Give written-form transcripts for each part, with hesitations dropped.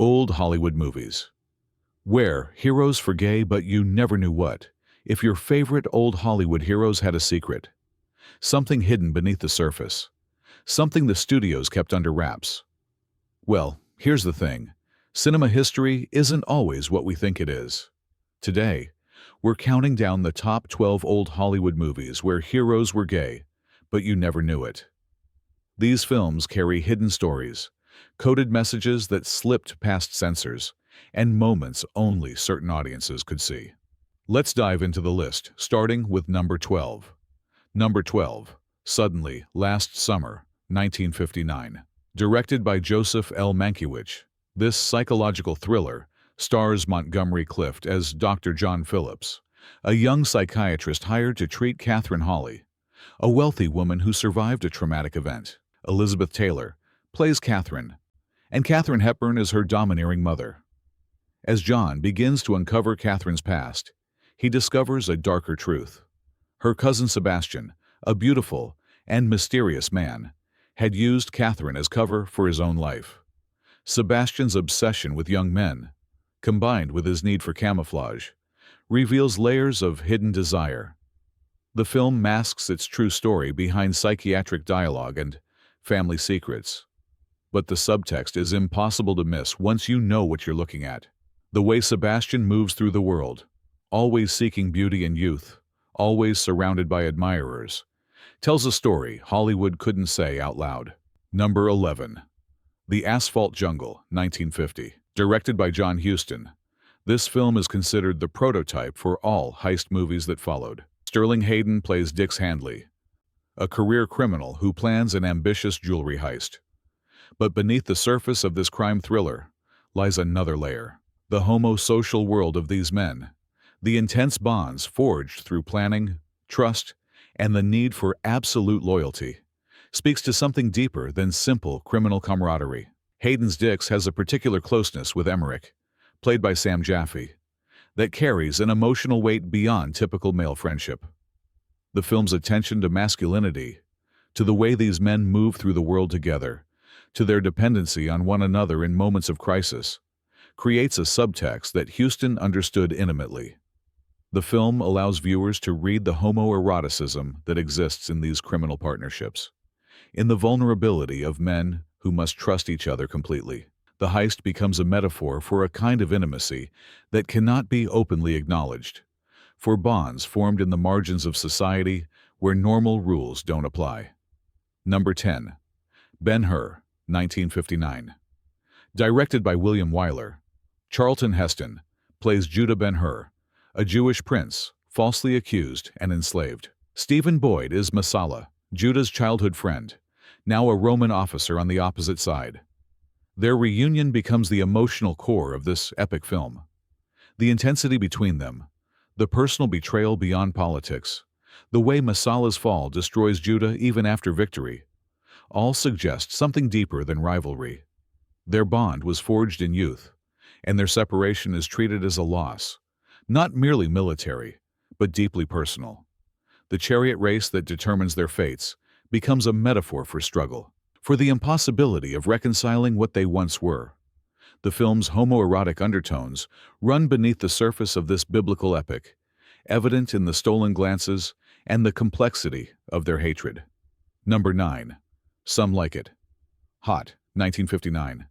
Old Hollywood movies. Where heroes for gay but you never knew what. If your favorite old Hollywood heroes had a secret. Something hidden beneath the surface. Something the studios kept under wraps. Well, here's the thing. Cinema history isn't always what we think it is. Today, we're counting down the top 12 old Hollywood movies where heroes were gay, but you never knew it. These films carry hidden stories, coded messages that slipped past censors, and moments only certain audiences could see. Let's dive into the list, starting with number 12. Number 12, Suddenly, Last Summer, 1959. Directed by Joseph L. Mankiewicz, this psychological thriller stars Montgomery Clift as Dr. John Phillips, a young psychiatrist hired to treat Catherine Hawley, a wealthy woman who survived a traumatic event. Elizabeth Taylor plays Catherine, and Katharine Hepburn is her domineering mother. As John begins to uncover Catherine's past, he discovers a darker truth. Her cousin Sebastian, a beautiful and mysterious man, had used Catherine as cover for his own life. Sebastian's obsession with young men, combined with his need for camouflage, reveals layers of hidden desire. The film masks its true story behind psychiatric dialogue and family secrets. But the subtext is impossible to miss once you know what you're looking at. The way Sebastian moves through the world, always seeking beauty and youth, always surrounded by admirers, tells a story Hollywood couldn't say out loud. Number 11. The Asphalt Jungle, 1950. Directed by John Huston, this film is considered the prototype for all heist movies that followed. Sterling Hayden plays Dix Handley, a career criminal who plans an ambitious jewelry heist. But beneath the surface of this crime thriller lies another layer. The homosocial world of these men, the intense bonds forged through planning, trust, and the need for absolute loyalty, speaks to something deeper than simple criminal camaraderie. Hayden's Dix has a particular closeness with Emmerich, played by Sam Jaffe, that carries an emotional weight beyond typical male friendship. The film's attention to masculinity, to the way these men move through the world together, to their dependency on one another in moments of crisis, creates a subtext that Huston understood intimately. The film allows viewers to read the homoeroticism that exists in these criminal partnerships, in the vulnerability of men who must trust each other completely. The heist becomes a metaphor for a kind of intimacy that cannot be openly acknowledged, for bonds formed in the margins of society where normal rules don't apply. Number 10. Ben-Hur, 1959. Directed by William Wyler, Charlton Heston plays Judah Ben-Hur, a Jewish prince, falsely accused and enslaved. Stephen Boyd is Masala, Judah's childhood friend, now a Roman officer on the opposite side. Their reunion becomes the emotional core of this epic film. The intensity between them, the personal betrayal beyond politics, the way Masala's fall destroys Judah even after victory, all suggest something deeper than rivalry. Their bond was forged in youth, and their separation is treated as a loss, not merely military, but deeply personal. The chariot race that determines their fates becomes a metaphor for struggle, for the impossibility of reconciling what they once were. The film's homoerotic undertones run beneath the surface of this biblical epic, evident in the stolen glances and the complexity of their hatred. Number 9. Some Like It. Hot, 1959.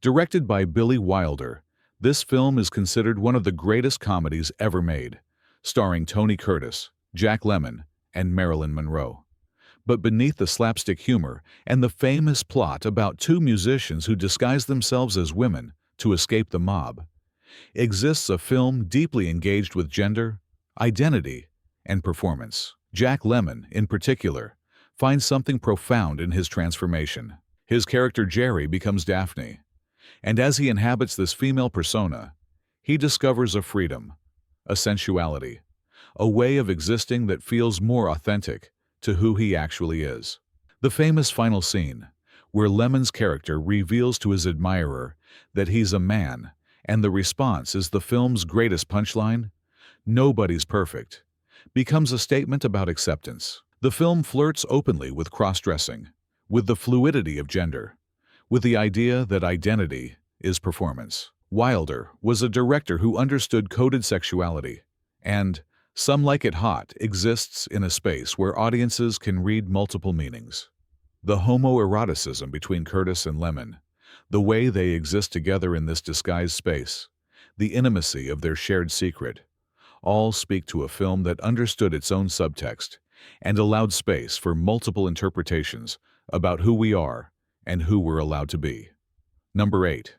Directed by Billy Wilder, this film is considered one of the greatest comedies ever made, starring Tony Curtis, Jack Lemmon, and Marilyn Monroe. But beneath the slapstick humor and the famous plot about two musicians who disguise themselves as women to escape the mob, exists a film deeply engaged with gender, identity, and performance. Jack Lemmon, in particular, finds something profound in his transformation. His character Jerry becomes Daphne, and as he inhabits this female persona, he discovers a freedom, a sensuality, a way of existing that feels more authentic to who he actually is. The famous final scene, where Lemon's character reveals to his admirer that he's a man, and the response is the film's greatest punchline, "Nobody's perfect," becomes a statement about acceptance. The film flirts openly with cross-dressing, with the fluidity of gender, with the idea that identity is performance. Wilder was a director who understood coded sexuality, and Some Like It Hot exists in a space where audiences can read multiple meanings. The homoeroticism between Curtis and Lemon, the way they exist together in this disguised space, the intimacy of their shared secret, all speak to a film that understood its own subtext and allowed space for multiple interpretations about who we are and who we're allowed to be. Number 8.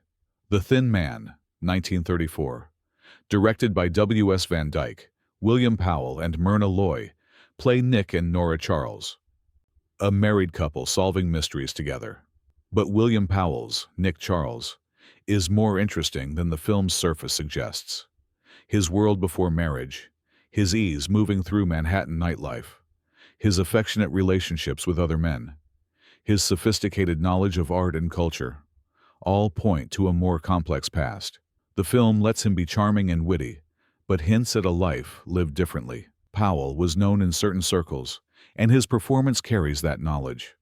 The Thin Man, 1934. Directed by W.S. Van Dyke, William Powell and Myrna Loy play Nick and Nora Charles, a married couple solving mysteries together. But William Powell's Nick Charles is more interesting than the film's surface suggests. His world before marriage, his ease moving through Manhattan nightlife, his affectionate relationships with other men, his sophisticated knowledge of art and culture, all point to a more complex past. The film lets him be charming and witty, but hints at a life lived differently. Powell was known in certain circles, and his performance carries that knowledge.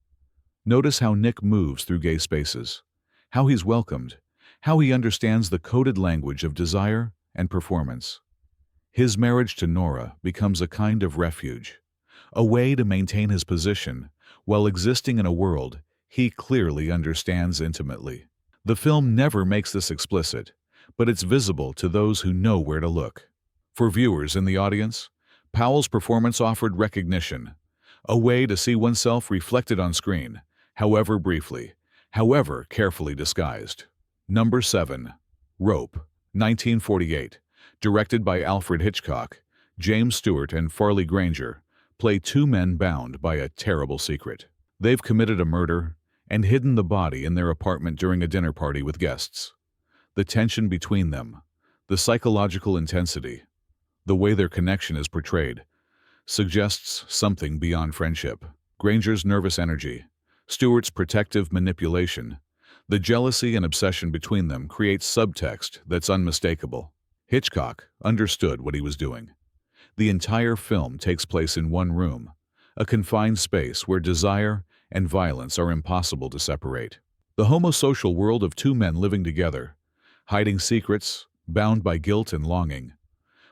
Notice how Nick moves through gay spaces, how he's welcomed, how he understands the coded language of desire and performance. His marriage to Nora becomes a kind of refuge, a way to maintain his position while existing in a world he clearly understands intimately. The film never makes this explicit, but it's visible to those who know where to look. For viewers in the audience, Powell's performance offered recognition, a way to see oneself reflected on screen, however briefly, however carefully disguised. Number 7. Rope, 1948. Directed by Alfred Hitchcock, James Stewart and Farley Granger play two men bound by a terrible secret. They've committed a murder and hidden the body in their apartment during a dinner party with guests. The tension between them, the psychological intensity, the way their connection is portrayed, suggests something beyond friendship. Granger's nervous energy, Stewart's protective manipulation, the jealousy and obsession between them creates subtext that's unmistakable. Hitchcock understood what he was doing. The entire film takes place in one room, a confined space where desire and violence are impossible to separate. The homosocial world of two men living together, hiding secrets, bound by guilt and longing,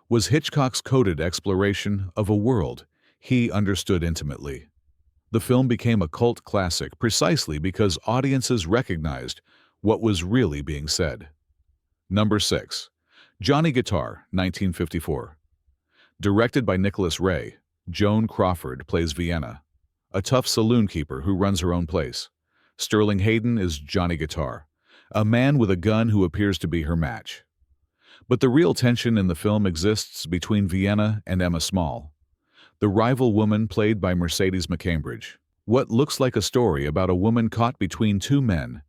was Hitchcock's coded exploration of a world he understood intimately. The film became a cult classic precisely because audiences recognized what was really being said. Number 6. Johnny Guitar, 1954. Directed by Nicholas Ray, Joan Crawford plays Vienna, a tough saloon keeper who runs her own place. Sterling Hayden is Johnny Guitar, a man with a gun who appears to be her match. But the real tension in the film exists between Vienna and Emma Small, the rival woman played by Mercedes McCambridge. What looks like a story about a woman caught between two men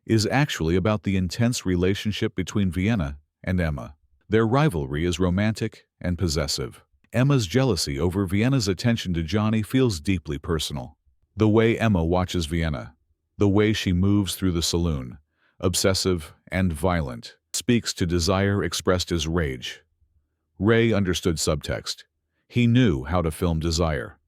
is actually about the intense relationship between Vienna and Emma. Their rivalry is romantic and possessive. Emma's jealousy over Vienna's attention to Johnny feels deeply personal. The way Emma watches Vienna, the way she moves through the saloon, obsessive and violent, speaks to desire expressed as rage. Ray understood subtext. He knew how to film desire,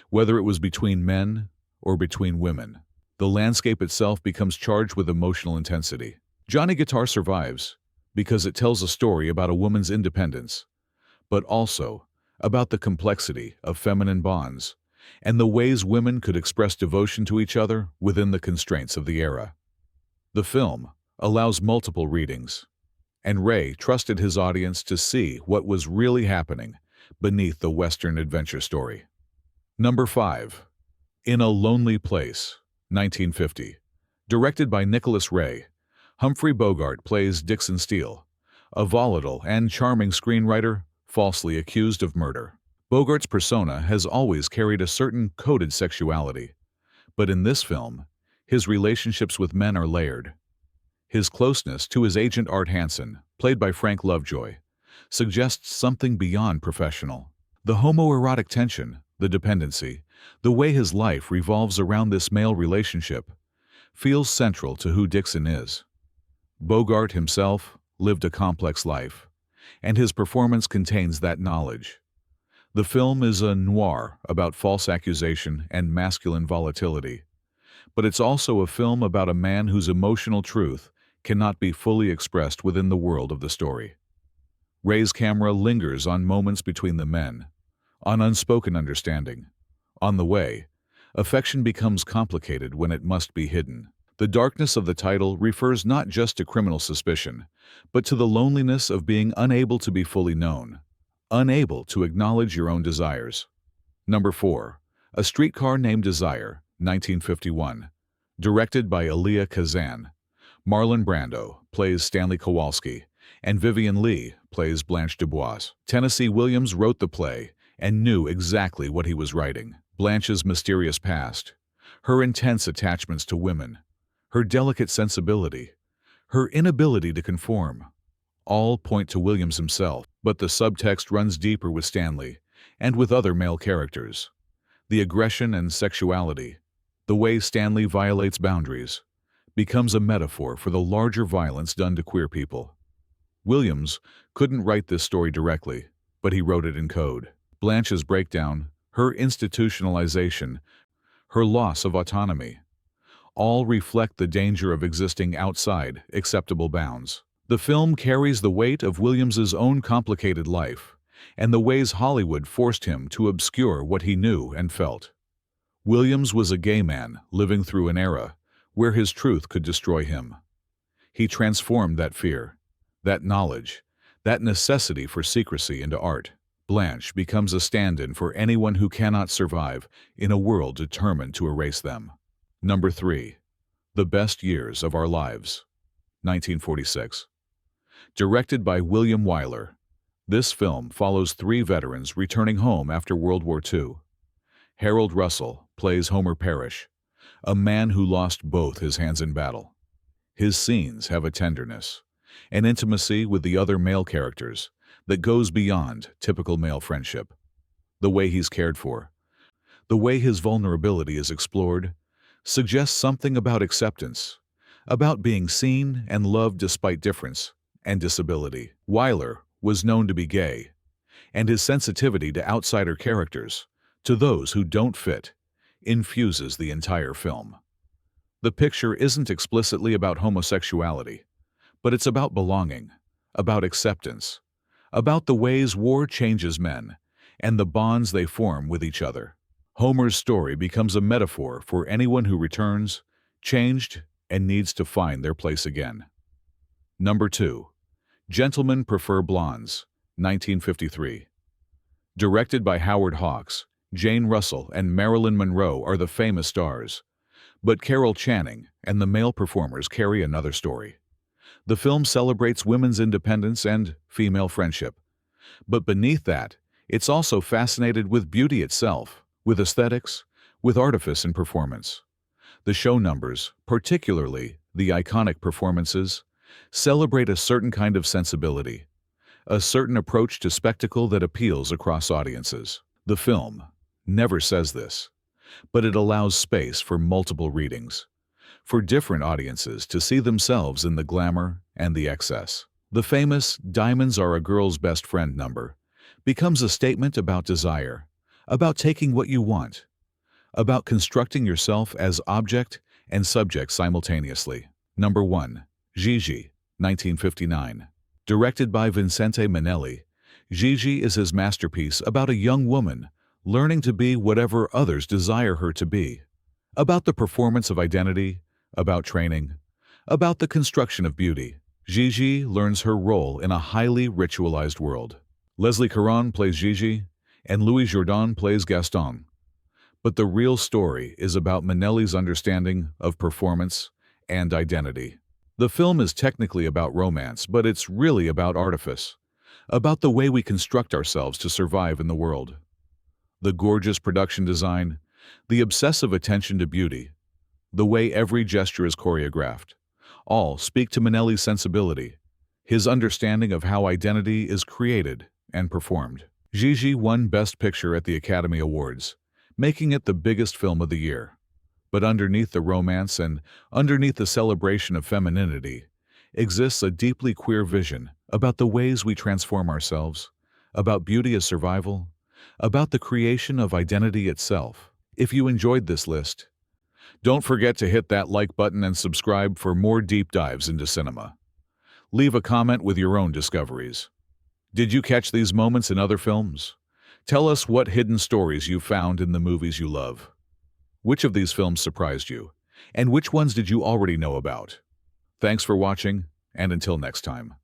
whether it was between men or between women. The landscape itself becomes charged with emotional intensity. Johnny Guitar survives because it tells a story about a woman's independence, but also about the complexity of feminine bonds and the ways women could express devotion to each other within the constraints of the era. The film allows multiple readings, and Ray trusted his audience to see what was really happening beneath the Western adventure story. Number 5. In a Lonely Place, 1950. Directed by Nicholas Ray, Humphrey Bogart plays Dixon Steele, a volatile and charming screenwriter falsely accused of murder. Bogart's persona has always carried a certain coded sexuality, but in this film, his relationships with men are layered. His closeness to his agent Art Hansen, played by Frank Lovejoy, suggests something beyond professional. The homoerotic tension, the dependency, the way his life revolves around this male relationship, feels central to who Dixon is. Bogart himself lived a complex life, and his performance contains that knowledge. The film is a noir about false accusation and masculine volatility, but it's also a film about a man whose emotional truth cannot be fully expressed within the world of the story. Ray's camera lingers on moments between the men, on unspoken understanding. On the way, affection becomes complicated when it must be hidden. The darkness of the title refers not just to criminal suspicion, but to the loneliness of being unable to be fully known, unable to acknowledge your own desires. Number 4. A Streetcar Named Desire, 1951. Directed by Elia Kazan. Marlon Brando plays Stanley Kowalski, and Vivian Leigh plays Blanche Dubois. Tennessee Williams wrote the play and knew exactly what he was writing. Blanche's mysterious past, her intense attachments to women, her delicate sensibility, her inability to conform, all point to Williams himself. But the subtext runs deeper with Stanley and with other male characters. The aggression and sexuality, the way Stanley violates boundaries, becomes a metaphor for the larger violence done to queer people. Williams couldn't write this story directly, but he wrote it in code. Blanche's breakdown, her institutionalization, her loss of autonomy, all reflect the danger of existing outside acceptable bounds. The film carries the weight of Williams's own complicated life and the ways Hollywood forced him to obscure what he knew and felt. Williams was a gay man living through an era where his truth could destroy him. He transformed that fear, that knowledge, that necessity for secrecy into art. Blanche becomes a stand-in for anyone who cannot survive in a world determined to erase them. Number 3. The Best Years of Our Lives, 1946. Directed by William Wyler, this film follows 3 veterans returning home after World War II. Harold Russell plays Homer Parrish, a man who lost both his hands in battle. His scenes have a tenderness, an intimacy with the other male characters that goes beyond typical male friendship. The way he's cared for, the way his vulnerability is explored, suggests something about acceptance, about being seen and loved despite difference and disability. Wyler was known to be gay, and his sensitivity to outsider characters, to those who don't fit, infuses the entire film. The picture isn't explicitly about homosexuality, but it's about belonging, about acceptance, about the ways war changes men and the bonds they form with each other. Homer's story becomes a metaphor for anyone who returns, changed, and needs to find their place again. Number 2. Gentlemen Prefer Blondes, 1953. Directed by Howard Hawks, Jane Russell and Marilyn Monroe are the famous stars, but Carol Channing and the male performers carry another story. The film celebrates women's independence and female friendship, but beneath that, it's also fascinated with beauty itself, with aesthetics, with artifice and performance. The show numbers, particularly the iconic performances, celebrate a certain kind of sensibility, a certain approach to spectacle that appeals across audiences. The film never says this, but it allows space for multiple readings, for different audiences to see themselves in the glamour and the excess. The famous "Diamonds Are a Girl's Best Friend" number becomes a statement about desire, about taking what you want, about constructing yourself as object and subject simultaneously. Number 1. Gigi, 1959. Directed by Vincente Minnelli, Gigi is his masterpiece about a young woman learning to be whatever others desire her to be, about the performance of identity, about training, about the construction of beauty. Gigi learns her role in a highly ritualized world. Leslie Caron plays Gigi, and Louis Jourdan plays Gaston. But the real story is about Minnelli's understanding of performance and identity. The film is technically about romance, but it's really about artifice, about the way we construct ourselves to survive in the world. The gorgeous production design, the obsessive attention to beauty, the way every gesture is choreographed, all speak to Minnelli's sensibility, his understanding of how identity is created and performed. Gigi won Best Picture at the Academy Awards, making it the biggest film of the year. But underneath the romance and underneath the celebration of femininity exists a deeply queer vision about the ways we transform ourselves, about beauty as survival, about the creation of identity itself. If you enjoyed this list, Don't forget to hit that like button and subscribe for more deep dives into cinema. Leave a comment with your own discoveries. Did you catch these moments in other films? Tell us what hidden stories you found in the movies you love. Which of these films surprised you? And which ones did you already know about? Thanks for watching, and until next time.